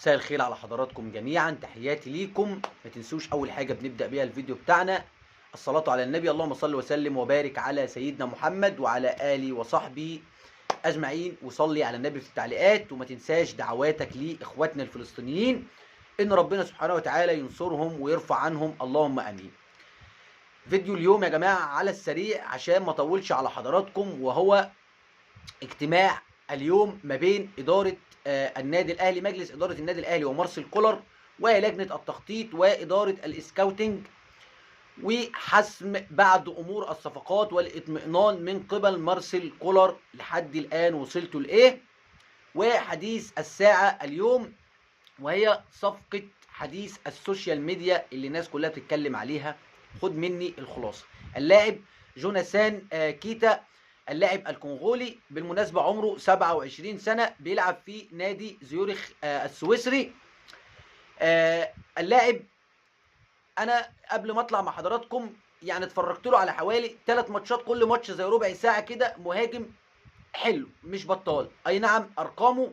مساء الخير على حضراتكم جميعا، تحياتي ليكم. ما تنسوش اول حاجه بنبدا بيها الفيديو بتاعنا الصلاه على النبي، اللهم صل وسلم وبارك على سيدنا محمد وعلى اله وصحبه اجمعين، وصلي على النبي في التعليقات. وما تنساش دعواتك لاخواتنا الفلسطينيين ان ربنا سبحانه وتعالى ينصرهم ويرفع عنهم، اللهم امين. فيديو اليوم يا جماعه على السريع عشان ما اطولش على حضراتكم، وهو اجتماع اليوم ما بين اداره النادي الاهلي، مجلس اداره النادي الاهلي ومارسيل كولر ولجنه التخطيط واداره الاسكاوتنج، وحسم بعض امور الصفقات والاطمئنان من قبل مارسيل كولر. لحد الان وصلتوا لايه؟ وحديث الساعه اليوم، وهي صفقه حديث السوشيال ميديا اللي الناس كلها بتتكلم عليها. خد مني الخلاصه. اللاعب جوناثان كيتا، اللاعب الكونغولي، بالمناسبة عمره 27 سنة، بيلعب في نادي زيورخ السويسري. اللاعب أنا قبل ما أطلع مع حضراتكم يعني اتفرجت له على حوالي 3 ماتشات، كل ماتش زي ربع ساعة كده. مهاجم حلو مش بطال، أي نعم أرقامه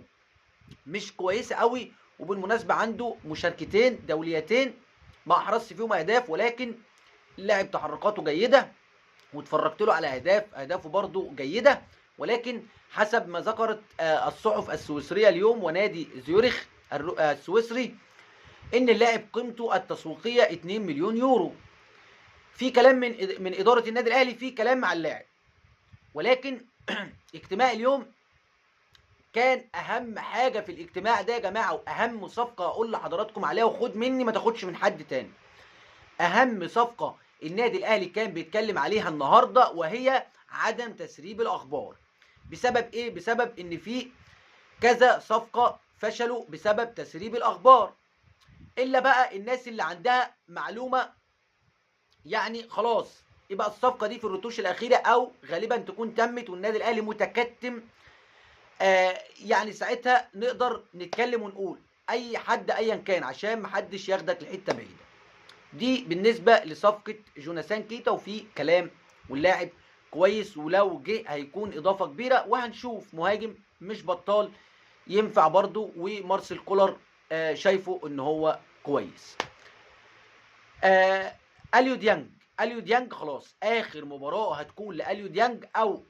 مش كويسة قوي، وبالمناسبة عنده مشاركتين دوليتين ما أحرزش فيهم أهداف، ولكن اللاعب تحركاته جيدة، واتفرجت له على اهدافه برضو جيده. ولكن حسب ما ذكرت الصحف السويسريه اليوم ونادي زيورخ السويسري ان اللاعب قيمته التسويقيه 2 مليون يورو. في كلام من اداره النادي الاهلي، في كلام مع اللاعب، ولكن اجتماع اليوم كان اهم حاجه في الاجتماع ده يا جماعه، واهم صفقه اقول لحضراتكم عليها، وخد مني ما تاخدش من حد تاني. اهم صفقه النادي الاهلي كان بيتكلم عليها النهارده، وهي عدم تسريب الاخبار. بسبب ايه؟ بسبب ان في كذا صفقه فشلوا بسبب تسريب الاخبار، الا بقى الناس اللي عندها معلومه يعني خلاص يبقى الصفقه دي في الرتوش الاخيره، او غالبا تكون تمت والنادي الاهلي متكتم. يعني ساعتها نقدر نتكلم ونقول اي حد ايا كان، عشان محدش ياخدك لحته بعيده. دي بالنسبه لصفقه جوناثان كيتا، وفي كلام واللاعب كويس، ولو جه هيكون اضافه كبيره، وهنشوف مهاجم مش بطال ينفع برضو، ومارسيل كولر شايفه ان هو كويس. اليو ديانج خلاص اخر مباراه هتكون لاليو ديانج، او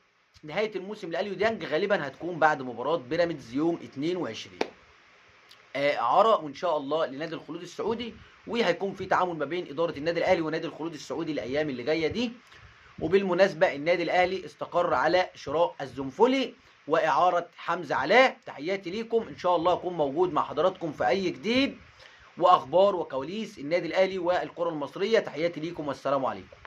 نهايه الموسم لاليو ديانج غالبا هتكون بعد مباراه بيراميدز يوم 22 اعاره، وان شاء الله لنادي الخلود السعودي. وهيكون في تعامل ما بين اداره النادي الاهلي ونادي الخلود السعودي الايام اللي جايه دي. وبالمناسبه النادي الاهلي استقر على شراء الزنفولي واعاره حمزه علاء. تحياتي ليكم، ان شاء الله اكون موجود مع حضراتكم في اي جديد واخبار وكواليس النادي الاهلي والكره المصريه. تحياتي ليكم والسلام عليكم.